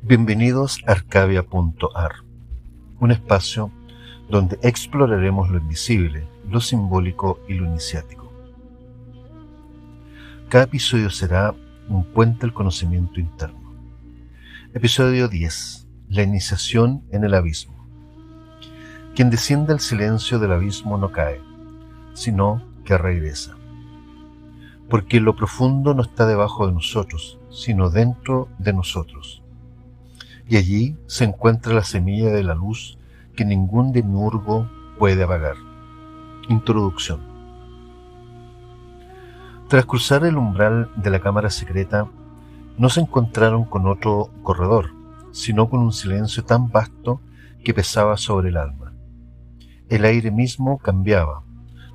Bienvenidos a Arcavia.ar, un espacio donde exploraremos lo invisible, lo simbólico y lo iniciático. Cada episodio será un puente al conocimiento interno. Episodio 10. La iniciación en el abismo. Quien desciende al silencio del abismo no cae, sino que regresa. Porque lo profundo no está debajo de nosotros, sino dentro de nosotros. Y allí se encuentra la semilla de la luz que ningún demiurgo puede apagar. Introducción. Tras cruzar el umbral de la cámara secreta, no se encontraron con otro corredor, sino con un silencio tan vasto que pesaba sobre el alma. El aire mismo cambiaba,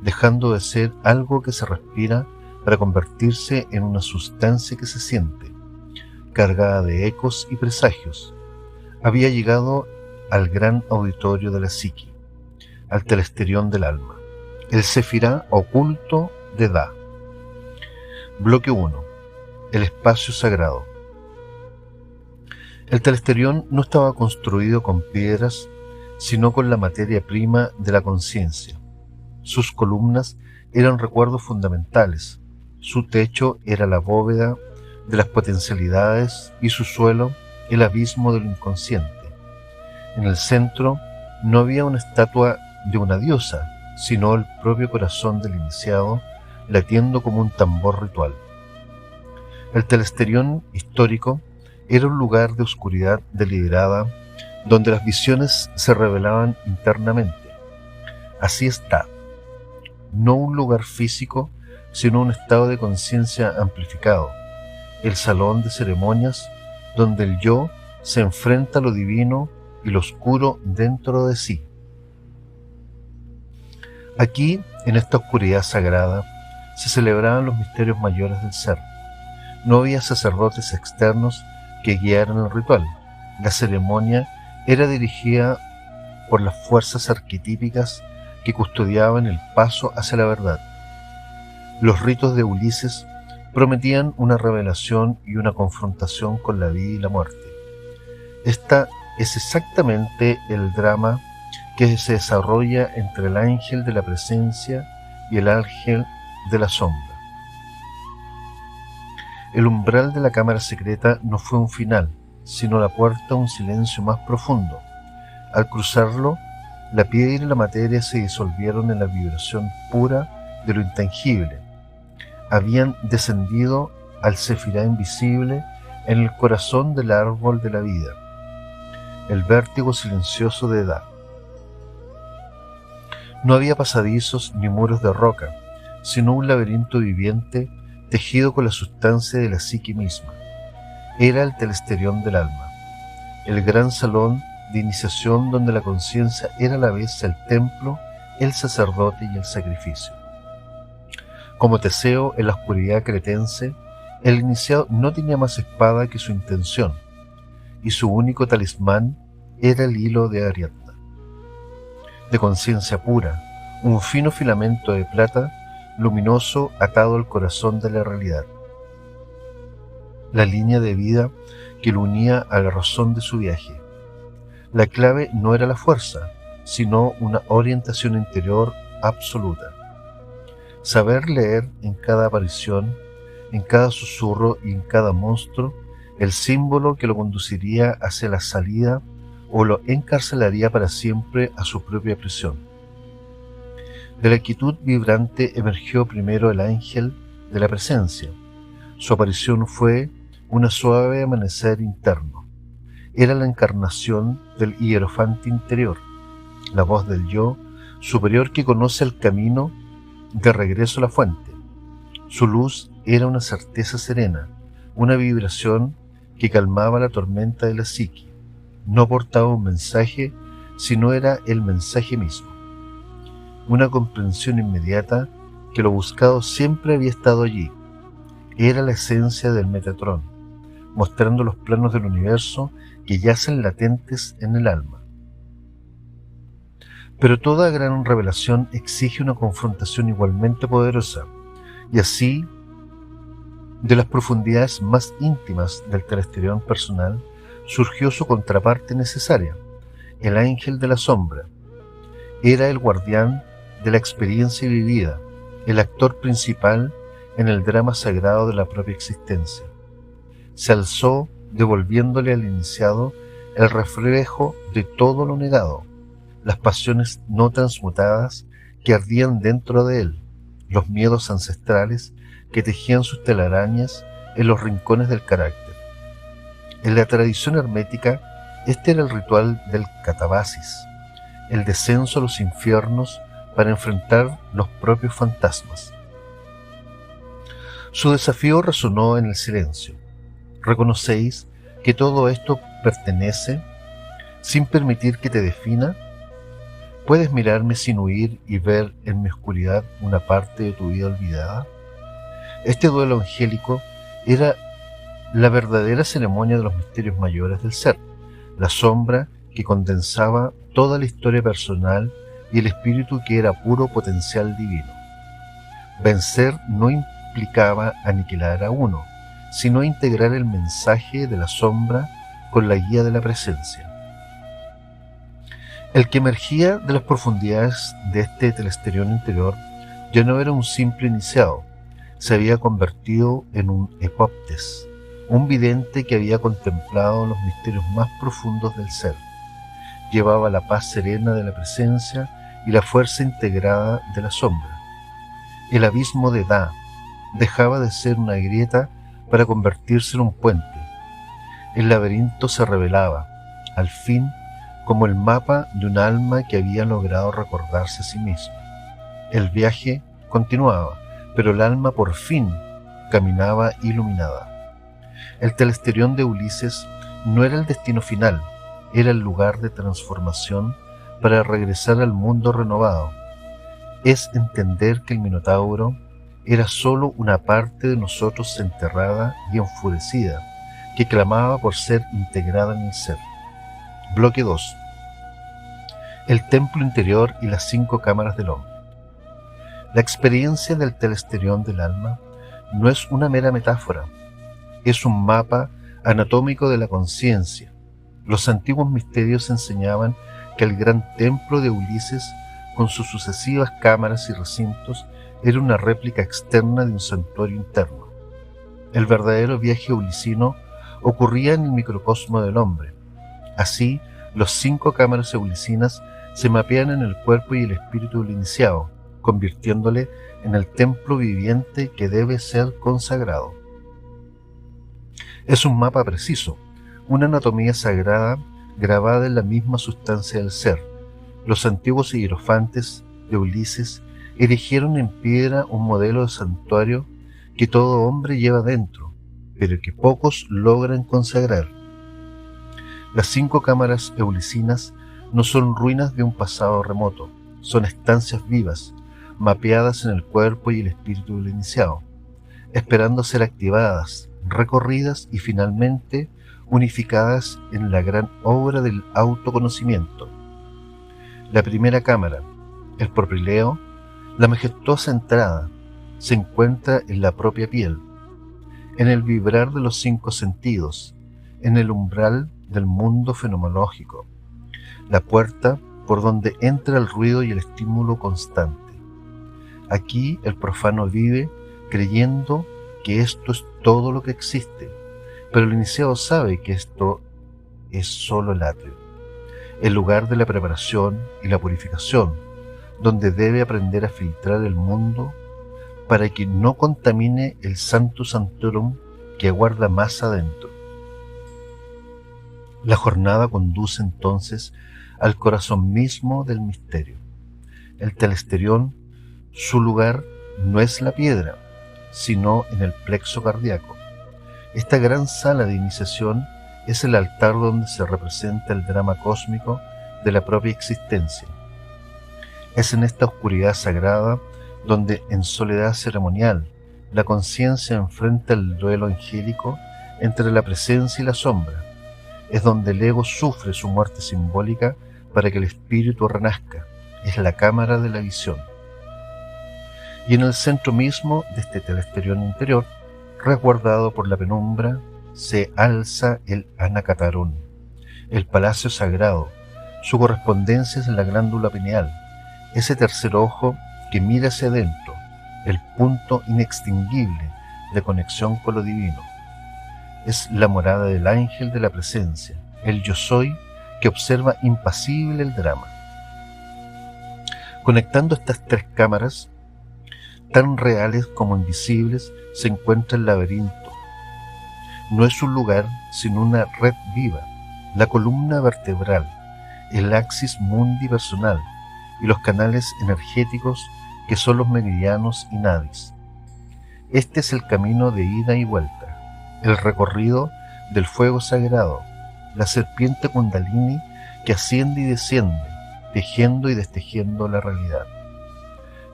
dejando de ser algo que se respira para convertirse en una sustancia que se siente, cargada de ecos y presagios. Había llegado al gran auditorio de la psique, al telesterión del alma, el Sefirá oculto de Da. Bloque 1. El espacio sagrado. El telesterión no estaba construido con piedras, sino con la materia prima de la conciencia. Sus columnas eran recuerdos fundamentales, su techo era la bóveda de las potencialidades y su suelo el abismo del inconsciente. En el centro no había una estatua de una diosa, sino el propio corazón del iniciado latiendo como un tambor ritual. El telesterión histórico era un lugar de oscuridad deliberada donde las visiones se revelaban internamente. Así está, no un lugar físico, sino un estado de conciencia amplificado, el salón de ceremonias donde el yo se enfrenta a lo divino y lo oscuro dentro de sí. Aquí, en esta oscuridad sagrada, se celebraban los misterios mayores del ser. No había sacerdotes externos que guiaran el ritual. La ceremonia era dirigida por las fuerzas arquetípicas que custodiaban el paso hacia la verdad. Los ritos de Ulises prometían una revelación y una confrontación con la vida y la muerte. Esta es exactamente el drama que se desarrolla entre el ángel de la presencia y el ángel de la sombra. El umbral de la cámara secreta no fue un final, sino la puerta a un silencio más profundo. Al cruzarlo, la piedra y la materia se disolvieron en la vibración pura de lo intangible. Habían descendido al Sefirá invisible en el corazón del árbol de la vida, el vértigo silencioso de Da. No había pasadizos ni muros de roca, sino un laberinto viviente tejido con la sustancia de la psique misma. Era el telesterión del alma, el gran salón de iniciación donde la conciencia era a la vez el templo, el sacerdote y el sacrificio. Como Teseo en la oscuridad cretense, el iniciado no tenía más espada que su intención, y su único talismán era el hilo de Ariadna. De conciencia pura, un fino filamento de plata luminoso atado al corazón de la realidad. La línea de vida que lo unía a la razón de su viaje. La clave no era la fuerza, sino una orientación interior absoluta. Saber leer en cada aparición, en cada susurro y en cada monstruo el símbolo que lo conduciría hacia la salida o lo encarcelaría para siempre a su propia prisión. De la quietud vibrante emergió primero el ángel de la presencia. Su aparición fue un suave amanecer interno. Era la encarnación del hierofante interior, la voz del yo superior que conoce el camino de regreso a la fuente. Su luz era una certeza serena, una vibración que calmaba la tormenta de la psique. No portaba un mensaje, sino era el mensaje mismo. Una comprensión inmediata que lo buscado siempre había estado allí. Era la esencia del Metatrón, mostrando los planos del universo que yacen latentes en el alma. Pero toda gran revelación exige una confrontación igualmente poderosa, y así, de las profundidades más íntimas del telesterión personal, surgió su contraparte necesaria, el ángel de la sombra. Era el guardián de la experiencia vivida, el actor principal en el drama sagrado de la propia existencia. Se alzó devolviéndole al iniciado el reflejo de todo lo negado, las pasiones no transmutadas que ardían dentro de él, los miedos ancestrales que tejían sus telarañas en los rincones del carácter. En la tradición hermética, este era el ritual del catabasis, el descenso a los infiernos para enfrentar los propios fantasmas. Su desafío resonó en el silencio. ¿Reconocéis que todo esto pertenece sin permitir que te defina? ¿Puedes mirarme sin huir y ver en mi oscuridad una parte de tu vida olvidada? Este duelo angélico era la verdadera ceremonia de los misterios mayores del ser, la sombra que condensaba toda la historia personal y el espíritu que era puro potencial divino. Vencer no implicaba aniquilar a uno, sino integrar el mensaje de la sombra con la guía de la presencia. El que emergía de las profundidades de este telesterión interior ya no era un simple iniciado, se había convertido en un epoptes, un vidente que había contemplado los misterios más profundos del ser. Llevaba la paz serena de la presencia y la fuerza integrada de la sombra. El abismo de Da dejaba de ser una grieta para convertirse en un puente. El laberinto se revelaba, al fin, como el mapa de un alma que había logrado recordarse a sí misma. El viaje continuaba, pero el alma por fin caminaba iluminada. El telesterión de Ulises no era el destino final, era el lugar de transformación para regresar al mundo renovado. Es entender que el Minotauro era sólo una parte de nosotros enterrada y enfurecida, que clamaba por ser integrada en el ser. Bloque 2. El templo interior y las 5 cámaras del hombre. La experiencia del telesterión del alma no es una mera metáfora, es un mapa anatómico de la conciencia. Los antiguos misterios enseñaban que el gran templo de Ulises, con sus sucesivas cámaras y recintos, era una réplica externa de un santuario interno. El verdadero viaje ulisino ocurría en el microcosmo del hombre. Así, los 5 cámaras eulisinas se mapean en el cuerpo y el espíritu del iniciado, convirtiéndole en el templo viviente que debe ser consagrado. Es un mapa preciso, una anatomía sagrada grabada en la misma sustancia del ser. Los antiguos hierofantes de Ulises erigieron en piedra un modelo de santuario que todo hombre lleva dentro, pero que pocos logran consagrar. Las 5 cámaras eulisinas no son ruinas de un pasado remoto, son estancias vivas, mapeadas en el cuerpo y el espíritu del iniciado, esperando ser activadas, recorridas y finalmente unificadas en la gran obra del autoconocimiento. La primera cámara, el propileo, la majestuosa entrada, se encuentra en la propia piel, en el vibrar de los 5 sentidos, en el umbral del mundo fenomenológico, la puerta por donde entra el ruido y el estímulo constante. Aquí el profano vive creyendo que esto es todo lo que existe, pero el iniciado sabe que esto es solo el atrio, el lugar de la preparación y la purificación, donde debe aprender a filtrar el mundo para que no contamine el Sanctus Sanctorum que aguarda más adentro. La jornada conduce entonces al corazón mismo del misterio. El telesterión, su lugar no es la piedra, sino en el plexo cardíaco. Esta gran sala de iniciación es el altar donde se representa el drama cósmico de la propia existencia. Es en esta oscuridad sagrada donde, en soledad ceremonial, la conciencia enfrenta el duelo angélico entre la presencia y la sombra. Es donde el ego sufre su muerte simbólica para que el espíritu renazca. Es la cámara de la visión. Y en el centro mismo de este telesterión interior, resguardado por la penumbra, se alza el Anacatarón, el palacio sagrado. Su correspondencia es en la glándula pineal, ese tercer ojo que mira hacia adentro, el punto inextinguible de conexión con lo divino. Es la morada del ángel de la presencia, el yo soy que observa impasible el drama. Conectando estas tres cámaras, tan reales como invisibles, se encuentra el laberinto. No es un lugar, sino una red viva, la columna vertebral, el axis mundi personal y los canales energéticos que son los meridianos y nadis. Este es el camino de ida y vuelta, el recorrido del fuego sagrado, la serpiente kundalini que asciende y desciende, tejiendo y destejiendo la realidad.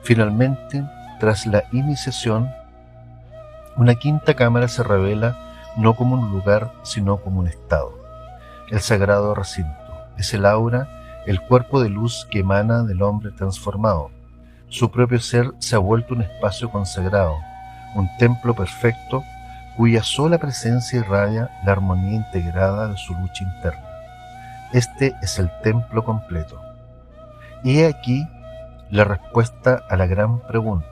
Finalmente, tras la iniciación, una quinta cámara se revela no como un lugar, sino como un estado. El sagrado recinto es el aura, el cuerpo de luz que emana del hombre transformado. Su propio ser se ha vuelto un espacio consagrado, un templo perfecto cuya sola presencia irradia la armonía integrada de su lucha interna. Este es el templo completo. Y he aquí la respuesta a la gran pregunta.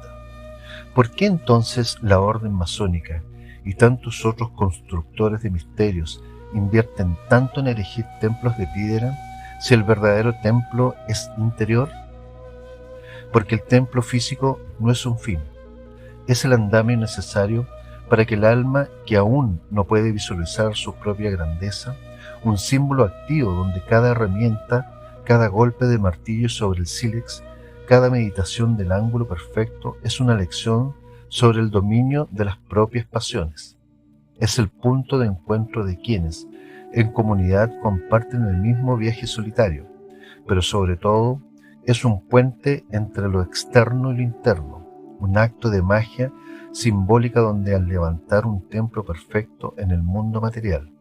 ¿Por qué entonces la orden masónica y tantos otros constructores de misterios invierten tanto en erigir templos de piedra si el verdadero templo es interior? Porque el templo físico no es un fin, es el andamio necesario para que el alma, que aún no puede visualizar su propia grandeza, un símbolo activo donde cada herramienta, cada golpe de martillo sobre el sílex, cada meditación del ángulo perfecto es una lección sobre el dominio de las propias pasiones. Es el punto de encuentro de quienes, en comunidad, comparten el mismo viaje solitario, pero sobre todo es un puente entre lo externo y lo interno, un acto de magia simbólica donde al levantar un templo perfecto en el mundo material,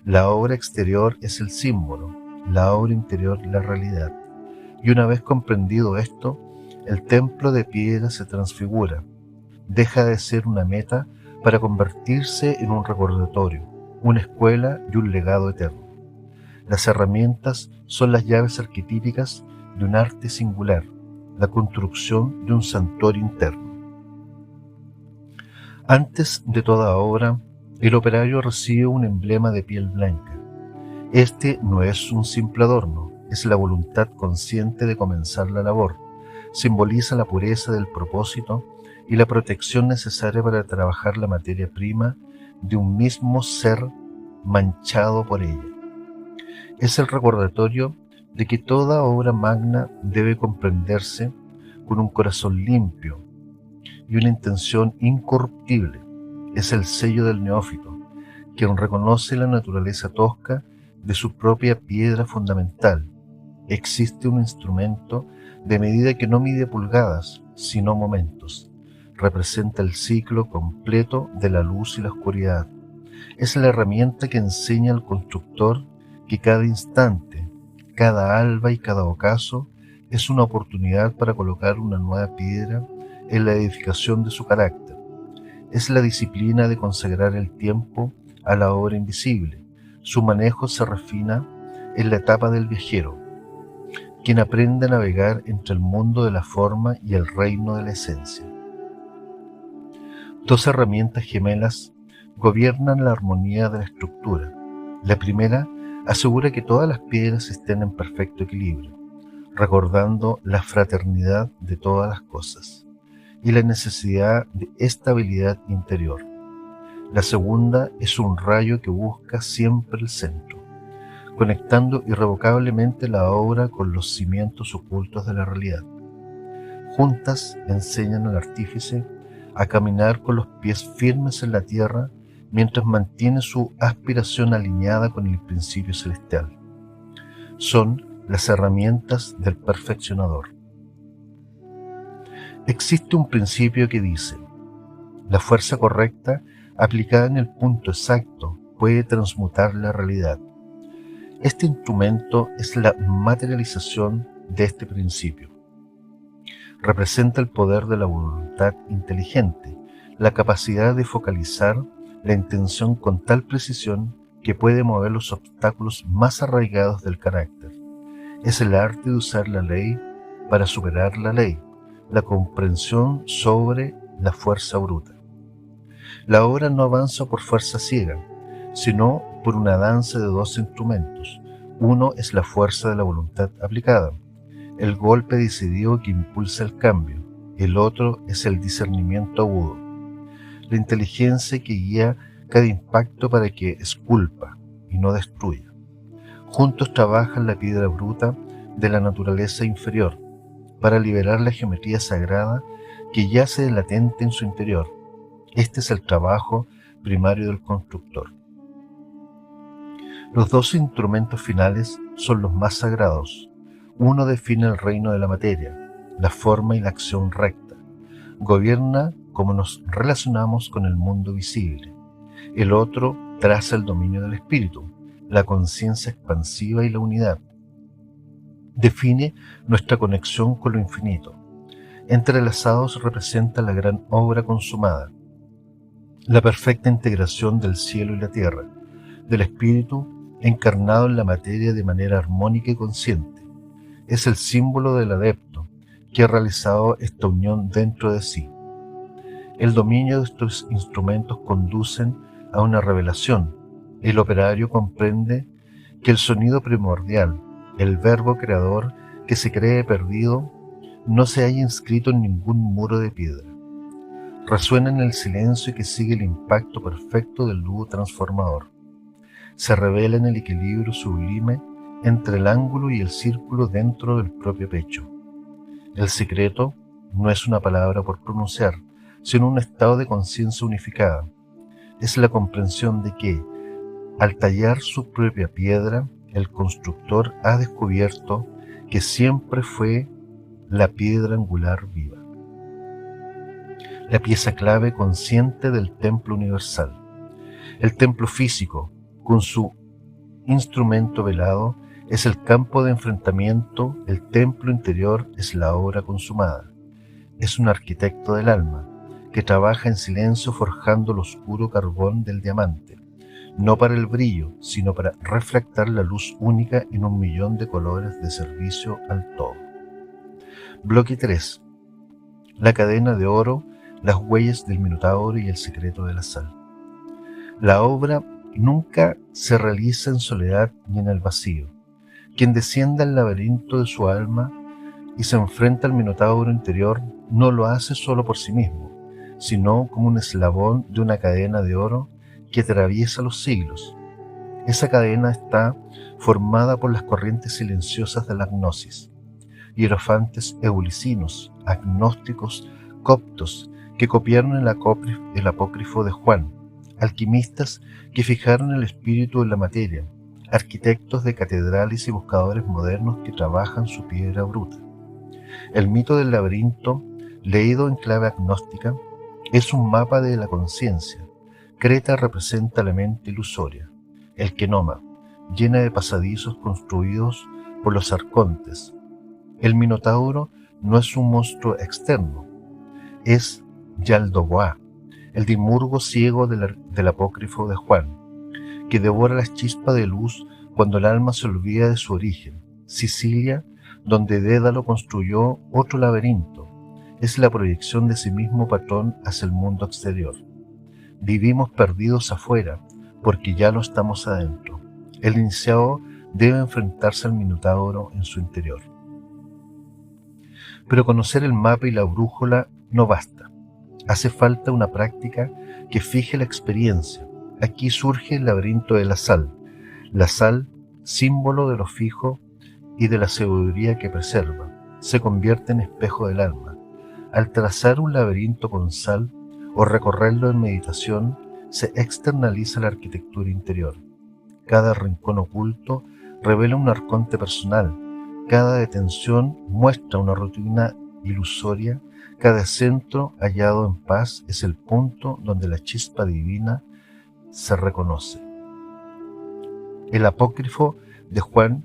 la obra exterior es el símbolo, la obra interior la realidad. Y una vez comprendido esto, el templo de piedra se transfigura, deja de ser una meta para convertirse en un recordatorio, una escuela y un legado eterno. Las herramientas son las llaves arquetípicas de un arte singular, la construcción de un santuario interno. Antes de toda obra, el operario recibe un emblema de piel blanca. Este no es un simple adorno, es la voluntad consciente de comenzar la labor. Simboliza la pureza del propósito y la protección necesaria para trabajar la materia prima de un mismo ser manchado por ella. Es el recordatorio de que toda obra magna debe comprenderse con un corazón limpio y una intención incorruptible. Es el sello del neófito, quien reconoce la naturaleza tosca de su propia piedra fundamental. Existe un instrumento de medida que no mide pulgadas, sino momentos. Representa el ciclo completo de la luz y la oscuridad. Es la herramienta que enseña al constructor que cada instante, cada alba y cada ocaso es una oportunidad para colocar una nueva piedra en la edificación de su carácter. Es la disciplina de consagrar el tiempo a la obra invisible. Su manejo se refina en la etapa del viajero, quien aprende a navegar entre el mundo de la forma y el reino de la esencia. Dos herramientas gemelas gobiernan la armonía de la estructura. La primera asegura que todas las piedras estén en perfecto equilibrio, recordando la fraternidad de todas las cosas y la necesidad de estabilidad interior. La segunda es un rayo que busca siempre el centro, conectando irrevocablemente la obra con los cimientos ocultos de la realidad. Juntas enseñan al artífice a caminar con los pies firmes en la tierra mientras mantiene su aspiración alineada con el principio celestial. Son las herramientas del perfeccionador. Existe un principio que dice: la fuerza correcta aplicada en el punto exacto puede transmutar la realidad. Este instrumento es la materialización de este principio. Representa el poder de la voluntad inteligente, la capacidad de focalizar la intención con tal precisión que puede mover los obstáculos más arraigados del carácter. Es el arte de usar la ley para superar la ley, la comprensión sobre la fuerza bruta. La obra no avanza por fuerza ciega, sino por una danza de dos instrumentos. Uno es la fuerza de la voluntad aplicada, el golpe decidido que impulsa el cambio. El otro es el discernimiento agudo, la inteligencia que guía cada impacto para que esculpa y no destruya. Juntos trabajan la piedra bruta de la naturaleza inferior para liberar la geometría sagrada que yace latente en su interior. Este es el trabajo primario del constructor. Los dos instrumentos finales son los más sagrados. Uno define el reino de la materia, la forma y la acción recta. Gobierna cómo nos relacionamos con el mundo visible. El otro traza el dominio del espíritu, la conciencia expansiva y la unidad. Define nuestra conexión con lo infinito. Entrelazados representa la gran obra consumada, la perfecta integración del cielo y la tierra, del espíritu encarnado en la materia de manera armónica y consciente. Es el símbolo del adepto que ha realizado esta unión dentro de sí. El dominio de estos instrumentos conducen a una revelación. El operario comprende que el sonido primordial, el verbo creador que se cree perdido, no se haya inscrito en ningún muro de piedra. Resuena en el silencio que sigue el impacto perfecto del dúo transformador. Se revela en el equilibrio sublime entre el ángulo y el círculo dentro del propio pecho. El secreto no es una palabra por pronunciar, sino un estado de conciencia unificada. Es la comprensión de que, al tallar su propia piedra, el constructor ha descubierto que siempre fue la piedra angular viva, la pieza clave consciente del templo universal. El templo físico, con su instrumento velado, es el campo de enfrentamiento. El templo interior es la obra consumada. Es un arquitecto del alma, que trabaja en silencio forjando el oscuro carbón del diamante, no para el brillo, sino para reflectar la luz única en 1.000.000 de colores de servicio al todo. Bloque 3. La cadena de oro, las huellas del Minotauro y el secreto de la sal. La obra nunca se realiza en soledad ni en el vacío. Quien descienda al laberinto de su alma y se enfrenta al Minotauro interior no lo hace solo por sí mismo, sino como un eslabón de una cadena de oro que atraviesa los siglos. Esa cadena está formada por las corrientes silenciosas de la gnosis, hierofantes eulicinos, agnósticos, coptos, que copiaron el apócrifo de Juan, alquimistas que fijaron el espíritu en la materia, arquitectos de catedrales y buscadores modernos que trabajan su piedra bruta. El mito del laberinto, leído en clave agnóstica, es un mapa de la conciencia. Creta representa la mente ilusoria, el kenoma, llena de pasadizos construidos por los arcontes. El Minotauro no es un monstruo externo, es Yaldabaoth, el dimurgo ciego del apócrifo de Juan, que devora las chispas de luz cuando el alma se olvida de su origen. Sicilia, donde Dédalo construyó otro laberinto, es la proyección de sí mismo patrón hacia el mundo exterior. Vivimos perdidos afuera, porque ya lo estamos adentro. El iniciado debe enfrentarse al Minotauro en su interior. Pero conocer el mapa y la brújula no basta. Hace falta una práctica que fije la experiencia. Aquí surge el laberinto de la sal, símbolo de lo fijo y de la sabiduría que preserva, se convierte en espejo del alma. Al trazar un laberinto con sal o recorrerlo en meditación, se externaliza la arquitectura interior. Cada rincón oculto revela un arconte personal, cada detención muestra una rutina ilusoria, cada centro hallado en paz es el punto donde la chispa divina se reconoce. El apócrifo de Juan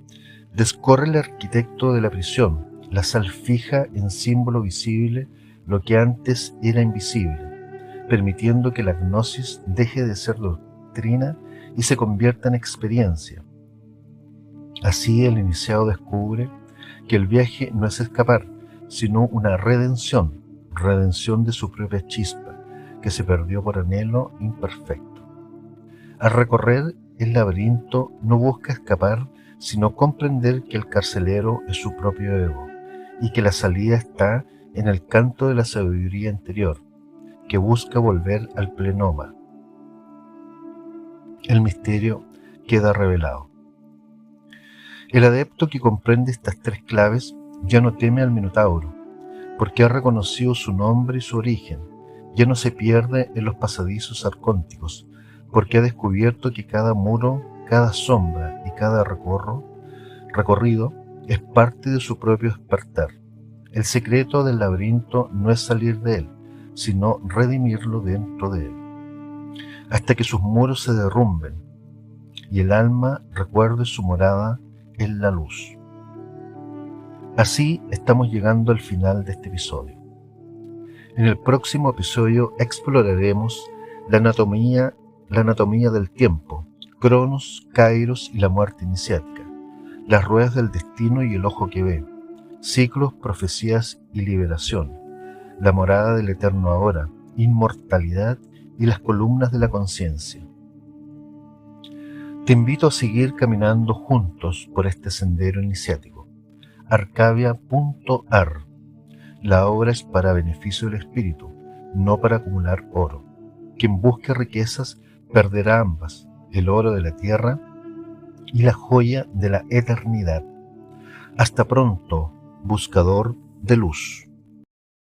descorre el arquitecto de la prisión. La sal fija en símbolo visible lo que antes era invisible. permitiendo que la gnosis deje de ser doctrina y se convierta en experiencia. Así el iniciado descubre que el viaje no es escapar, sino una redención de su propia chispa, que se perdió por anhelo imperfecto. Al recorrer el laberinto no busca escapar, sino comprender que el carcelero es su propio ego, y que la salida está en el canto de la sabiduría interior, que busca volver al plenoma. El misterio queda revelado. El adepto que comprende estas tres claves ya no teme al Minotauro, porque ha reconocido su nombre y su origen. Ya no se pierde en los pasadizos arcónticos, porque ha descubierto que cada muro, cada sombra y cada recorrido es parte de su propio despertar. El secreto del laberinto no es salir de él, sino redimirlo dentro de él, hasta que sus muros se derrumben y el alma recuerde su morada en la luz. Así estamos llegando al final de este episodio. En el próximo episodio exploraremos la anatomía del tiempo, Cronos, Kairos y la muerte iniciática, las ruedas del destino y el ojo que ve, ciclos, profecías y liberación, la morada del eterno ahora, inmortalidad y las columnas de la conciencia. Te invito a seguir caminando juntos por este sendero iniciático. Arcavia.ar. La obra es para beneficio del espíritu, no para acumular oro. Quien busque riquezas perderá ambas, el oro de la tierra y la joya de la eternidad. Hasta pronto, buscador de luz.